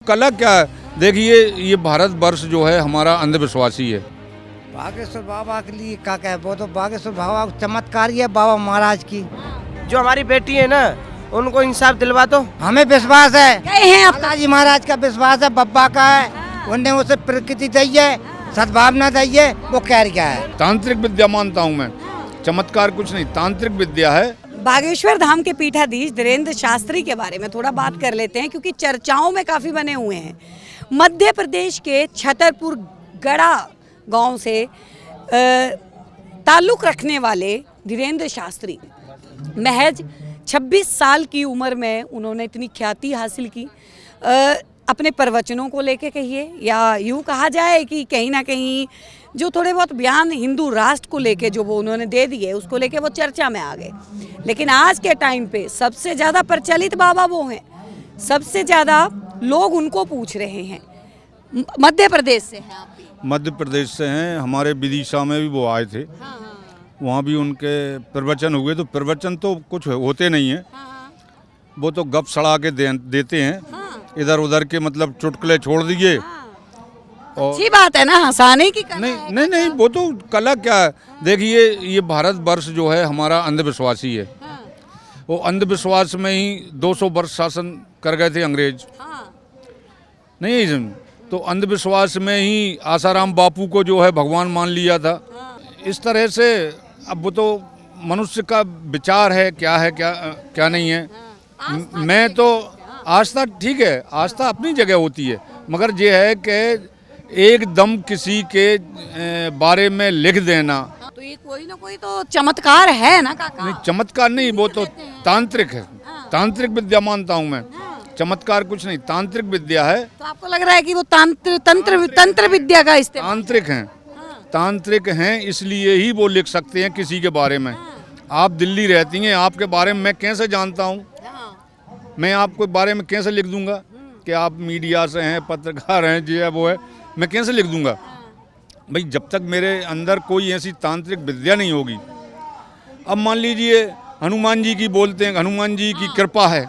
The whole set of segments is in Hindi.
कला क्या है? देखिए, ये भारतवर्ष जो है हमारा अंधविश्वासी है। बागेश्वर बाबा के लिए क्या कहे, वो तो बागेश्वर बाबा चमत्कार ही है बाबा महाराज की। जो हमारी बेटी है ना, उनको इंसाफ दिलवा दो। हमें विश्वास है, गए हैं आप बालाजी महाराज का विश्वास है, बब्बा का है। उन्हें उसे प्रकृति दी है, सद्भावना दी है, वो कह रहा है। तांत्रिक विद्या मानता हूँ मैं, चमत्कार कुछ नहीं, तांत्रिक विद्या है। बागेश्वर धाम के पीठाधीश धीरेन्द्र शास्त्री के बारे में थोड़ा बात कर लेते हैं, क्योंकि चर्चाओं में काफ़ी बने हुए हैं। मध्य प्रदेश के छतरपुर गढ़ा गांव से ताल्लुक़ रखने वाले धीरेन्द्र शास्त्री महज 26 साल की उम्र में उन्होंने इतनी ख्याति हासिल की। अपने प्रवचनों को लेके कहिए, या यूँ कहा जाए कि कहीं ना कहीं जो थोड़े बहुत बयान हिंदू राष्ट्र को लेके जो वो उन्होंने दे दिए, उसको लेके वो चर्चा में आ गए। लेकिन आज के टाइम पे सबसे ज़्यादा प्रचलित बाबा वो हैं, सबसे ज़्यादा लोग उनको पूछ रहे हैं। मध्य प्रदेश से हैं आप भी? मध्य प्रदेश से हैं, हमारे विदिशा में भी वो आए थे। वहाँ भी उनके प्रवचन हुए, तो प्रवचन तो कुछ होते नहीं हैं, वो तो गप सड़ा के देते हैं, इधर उधर के मतलब चुटकुले छोड़ दिए। और अच्छी बात है ना, हंसाने की कला है। नहीं, वो तो कला क्या है? देखिए, ये भारतवर्ष जो है हमारा अंधविश्वासी है। वो अंधविश्वास में ही 200 वर्ष शासन कर गए थे अंग्रेज। नहीं, तो अंधविश्वास में ही आसाराम बापू को जो है भगवान मान लिया था। इस तरह से अब वो तो मनुष्य का विचार है, क्या है क्या नहीं है। मैं तो आस्था ठीक है, आस्था अपनी जगह होती है, मगर ये है कि एकदम किसी के बारे में लिख देना, तो ये कोई ना कोई तो चमत्कार है ना काका? नहीं, चमत्कार नहीं, वो तो तांत्रिक है। तांत्रिक विद्या मानता हूँ मैं, चमत्कार कुछ नहीं, तांत्रिक विद्या है। तो आपको लग रहा है कि वो तंत्र विद्या का इस्तेमाल? तांत्रिक हैं, तांत्रिक हैं, इसलिए ही वो लिख सकते हैं किसी के बारे में। आप दिल्ली रहती हैं, आपके बारे में मैं कैसे जानता हूँ? मैं आपके बारे में कैसे लिख दूंगा कि आप मीडिया से हैं, पत्रकार हैं, जी है वो है, मैं कैसे लिख दूंगा? भाई, जब तक मेरे अंदर कोई ऐसी तांत्रिक विद्या नहीं होगी। अब मान लीजिए हनुमान जी की बोलते हैं, हनुमान जी की कृपा है,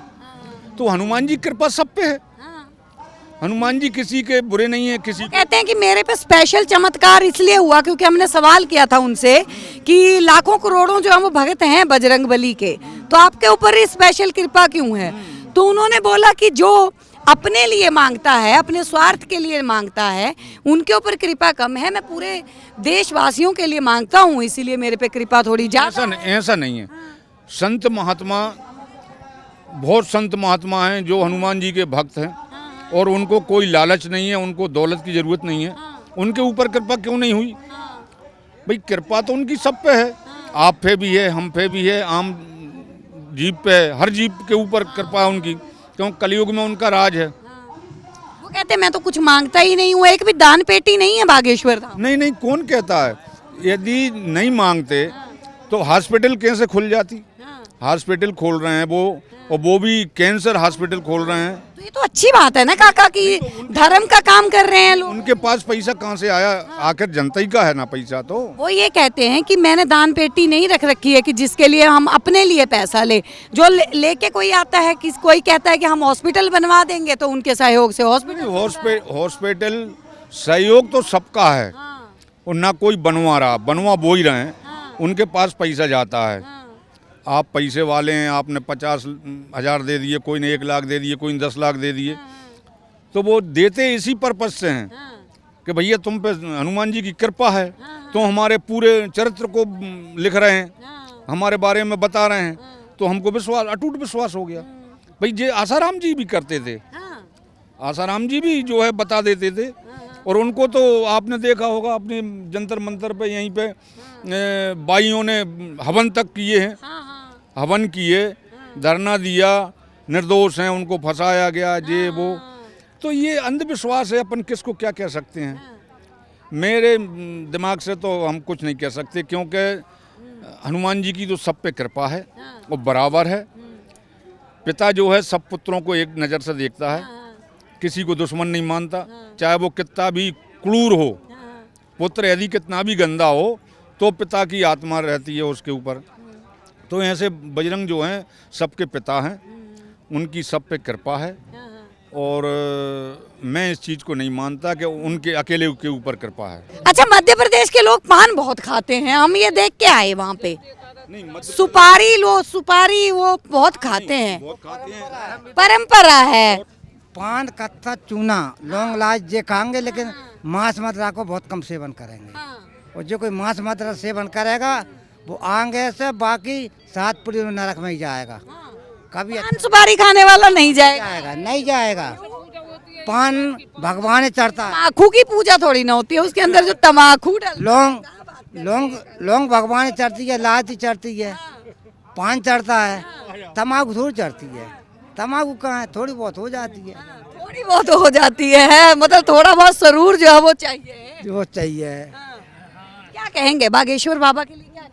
तो हनुमान जी कृपा सब पे है। हनुमान जी किसी के बुरे नहीं है। किसी कहते हैं कि मेरे पे स्पेशल चमत्कार इसलिए हुआ क्योंकि हमने सवाल किया था उनसे कि लाखों करोड़ों जो हम वो भगत हैं बजरंगबली के, तो आपके ऊपर ही स्पेशल कृपा क्यों है? तो उन्होंने बोला कि जो अपने लिए मांगता है, अपने स्वार्थ के लिए मांगता है, उनके ऊपर कृपा कम है। मैं पूरे देशवासियों के लिए मांगता हूँ, इसीलिए मेरे पे कृपा थोड़ी ज्यादा। ऐसा नहीं है। संत महात्मा, बहुत संत महात्मा हैं जो हनुमान जी के भक्त हैं, और उनको कोई लालच नहीं है, उनको दौलत की जरूरत नहीं है। उनके ऊपर कृपा क्यों नहीं हुई? भाई, कृपा तो उनकी सब पे है, आप पे भी है, हम पे भी है, आम जीव पे, हर जीव के ऊपर कृपा है उनकी, क्यों कलयुग में उनका राज है। वो कहते हैं मैं तो कुछ मांगता ही नहीं हूँ, एक भी दान पेटी नहीं है बागेश्वर धाम। नहीं, कौन कहता है? यदि नहीं मांगते तो हॉस्पिटल कैसे खुल जाती? हॉस्पिटल खोल रहे हैं वो, और वो भी कैंसर हॉस्पिटल खोल रहे हैं। तो ये तो अच्छी बात है ना काका कि धर्म का काम कर रहे हैं लोग। उनके पास पैसा कहाँ से आया? आखिर जनता ही का है ना पैसा तो। वो ये कहते हैं कि मैंने दान पेटी नहीं रख रखी है कि जिसके लिए हम अपने लिए पैसा ले, जो लेके कोई आता है कि कोई कहता है कि हम हॉस्पिटल बनवा देंगे, तो उनके सहयोग से हॉस्पिटल सहयोग तो सबका है, और ना कोई बनवा वो ही रहे हैं, उनके पास पैसा जाता है। आप पैसे वाले हैं, आपने 50,000 दे दिए, कोई ने 1 लाख दे दिए, कोई ने 10 लाख दे दिए, तो वो देते इसी पर्पज से हैं कि भैया तुम पे हनुमान जी की कृपा है, तो हमारे पूरे चरित्र को लिख रहे हैं, हमारे बारे में बता रहे हैं, तो हमको विश्वास, अटूट विश्वास हो गया। भाई, ये आसाराम जी भी करते थे, आसाराम जी भी जो है बता देते थे, और उनको तो आपने देखा होगा अपने जंतर मंतर पे, यहीं पे बाइयों ने हवन तक किए हैं, हवन किए, धरना दिया, निर्दोष हैं, उनको फंसाया गया, ये वो। तो ये अंधविश्वास है, अपन किसको क्या कह सकते हैं? मेरे दिमाग से तो हम कुछ नहीं कह सकते, क्योंकि हनुमान जी की तो सब पे कृपा है, वो बराबर है। पिता जो है सब पुत्रों को एक नज़र से देखता है, किसी को दुश्मन नहीं मानता, चाहे वो कितना भी क्रूर हो। पुत्र यदि कितना भी गंदा हो, तो पिता की आत्मा रहती है उसके ऊपर। तो ऐसे बजरंग जो हैं सबके पिता हैं, उनकी सब पे कृपा है। और मैं इस चीज़ को नहीं मानता कि उनके अकेले के ऊपर कृपा है। अच्छा, मध्य प्रदेश के लोग पान बहुत खाते हैं, हम ये देख के आए वहाँ पे। नहीं, सुपारी वो बहुत खाते हैं, बहुत खाते हैं। परंपरा है। पान कत्था चूना लौंग लाच ये खाएंगे, लेकिन मांस मदिरा को बहुत कम सेवन करेंगे। और जो कोई मांस मदिरा सेवन करेगा वो आगे से बाकी 7 पीढ़ी नरक में ही जाएगा, कभी पान सुपारी खाने वाला नहीं जाएगा। नहीं जाएगा। पान भगवान चढ़ता है, तम्बाकू की पूजा थोड़ी ना होती है, उसके अंदर जो तम्बाकू लौंग भगवान चढ़ती है, लाच चढ़ती है, पान चढ़ता है, तम्बाकू थोड़ी चढ़ती है। तम्बाकू कहाँ है, थोड़ी बहुत हो जाती है। थोड़ी बहुत हो जाती है, मतलब थोड़ा बहुत सरूर जो है वो चाहिए। जो चाहिए। क्या कहेंगे बागेश्वर बाबा के लिए? क्या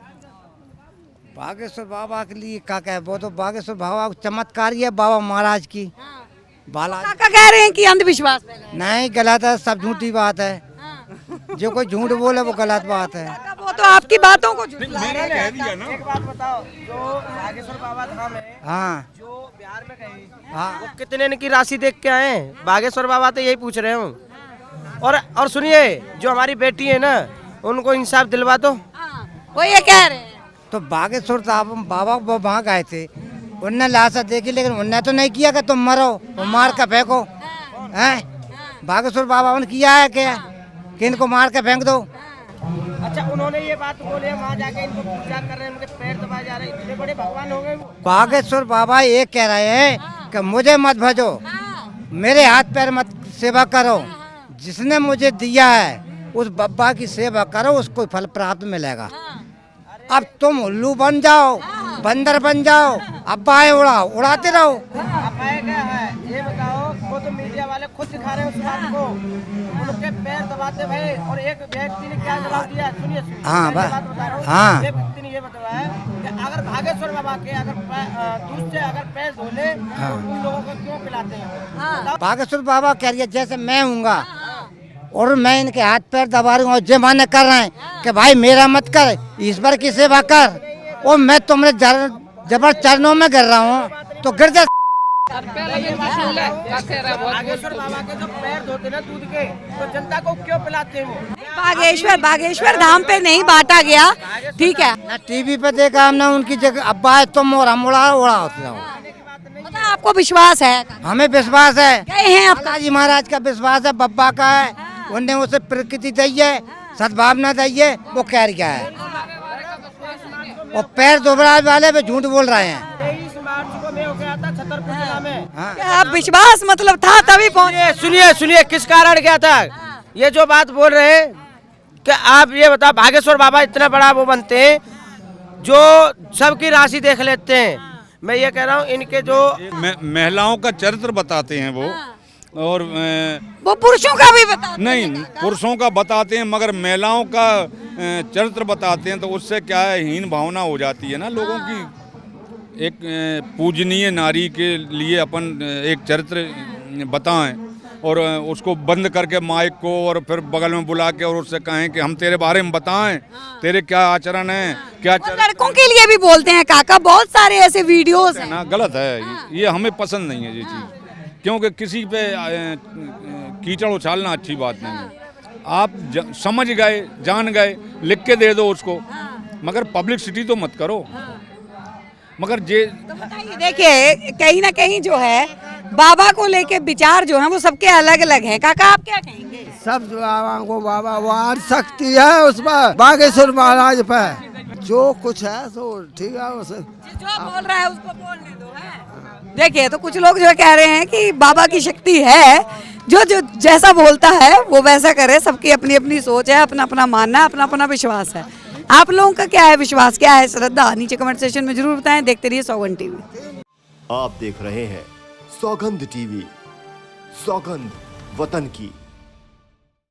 बागेश्वर बाबा के लिए क्या कहे, वो तो बागेश्वर बाबा चमत्कारी है, बाबा महाराज की। बाला काका कह रहे हैं कि अंधविश्वास नहीं, गलत है, सब झूठी बात है। जो कोई झूठ बोले वो गलत बात है। वो तो आपकी बातों को झुठला रहे हैं। कह दिया ना। एक बात बताओ, जो बागेश्वर बाबा धाम है, हाँ जो बिहार में गए, हाँ। वो कितने की राशि देख के आए? बागेश्वर बाबा तो यही पूछ रहे हूँ। और सुनिए, जो हमारी बेटी है ना, उनको इंसाफ दिलवा दो। वो ये कह रहे हैं। तो बागेश्वर बाबा वो वहाँ गए थे, उनने लाशा देखी, लेकिन उनने तो नहीं किया कि तुम मरो, वो मार के फेंको। हैं बागेश्वर बाबा ने किया है क्या कि इनको मार के फेंक दो? अच्छा, उन्होंने ये बात बोली है, वहाँ जाके इनको पूजा कर रहे हैं, उनके पैर दबाए जा रहे हैं, इतने बड़े भगवान हो गए वो। बागेश्वर बाबा ये कह रहे हैं कि मुझे मत भजो, मेरे हाथ पैर मत सेवा करो, जिसने मुझे दिया है उस बाबा की सेवा करो, उसको फल प्राप्त मिलेगा। अब तुम उल्लू बन जाओ, बंदर बन जाओ, अब्बाएं उड़ाते रहो। अपाय क्या है ये बताओ? वो तो मीडिया वाले खुद दिखा रहे हैं उस बात को, उनके पैर दबाते भाई। और एक व्यक्ति ने क्या जवाब दिया, सुनिए। हाँ, मैं बात बता रहा हूँ। हाँ। एक व्यक्ति ने ये बताया कि अगर बागेश्वर बाबा के दूध से अगर पैर धोले तो उन लोगों को क्यों पिलाते हैं? बागेश्वर बाबा कह रही है जैसे मैं हूँगा और मैं इनके हाथ पैर दबा रही हूँ, और जो माने कर रहे हैं कि भाई मेरा मत कर, ईश्वर की सेवा कर, और मैं तुमने जबर चरणों में गिर रहा हूँ तो गिर जा। बागेश्वर बाबा के जो पैर धोते ना दूध के, तो जनता को क्यों पिलाते हैं वो? बागेश्वर धाम पे नहीं बांटा गया, ठीक है। ना टीवी पे देखा हमने उनकी जगह, अब्बा तुम और हम उड़ा होते रहो। मतलब आपको विश्वास है? हमें विश्वास है, गए हैं आप? जी महाराज का विश्वास है, बब्बा का है, उनने उसे प्रकृति दी है, सद्भावना दी है, वो कह रहा है। और पैर दोबरा वाले पे झूठ बोल रहे हैं। 23 मार्च को मैं हो गया था छतरपुर जिला में। हाँ। क्या विश्वास मतलब था तभी पहुंचे? सुनिए किस कारण क्या था ये जो बात बोल रहे हैं कि आप ये बताओ, बागेश्वर बाबा इतना बड़ा वो बनते हैं जो सबकी राशि देख लेते हैं। मैं ये कह रहा हूँ, इनके जो महिलाओं का चरित्र बताते हैं वो, और वो पुरुषों का भी बता नहीं, पुरुषों का बताते हैं, मगर महिलाओं का चरित्र बताते हैं, तो उससे क्या है, हीन भावना हो जाती है ना लोगों की। एक पूजनीय नारी के लिए अपन एक चरित्र बताएं और उसको बंद करके माइक को और फिर बगल में बुला के और उससे कहें कि हम तेरे बारे में बताएं, तेरे क्या आचरण है, क्या लड़कों के लिए भी बोलते हैं काका, बहुत सारे ऐसे वीडियोस हैं ना, गलत है ये हमें पसंद नहीं है ये चीज़, क्योंकि किसी पे कीचड़ उछालना अच्छी बात नहीं है। आप समझ गए, जान गए, लिख के दे दो उसको, मगर पब्लिसिटी तो मत करो। मगर जे तो बताइए, देखिए कहीं ना कहीं जो है बाबा को लेके विचार जो है वो सबके अलग अलग हैं। काका आप क्या कहेंगे? सब बाबा को बाबा वार शक्ति है उस पर, बागेश्वर महाराज पे जो कुछ है सो ठीक है, उसे जो बोल रहा है उसको बोलने दो है। देखिए, तो कुछ लोग जो कह रहे हैं कि बाबा की शक्ति है, जो जैसा बोलता है वो वैसा करे, सबकी अपनी अपनी सोच है, अपना अपना मानना, अपना अपना विश्वास है। आप लोगों का क्या है विश्वास, क्या है श्रद्धा? नीचे कमेंट सेक्शन में जरूर बताएं। देखते रहिए सौगंध टीवी। आप देख रहे हैं सौगंध टीवी, सौगंध वतन की।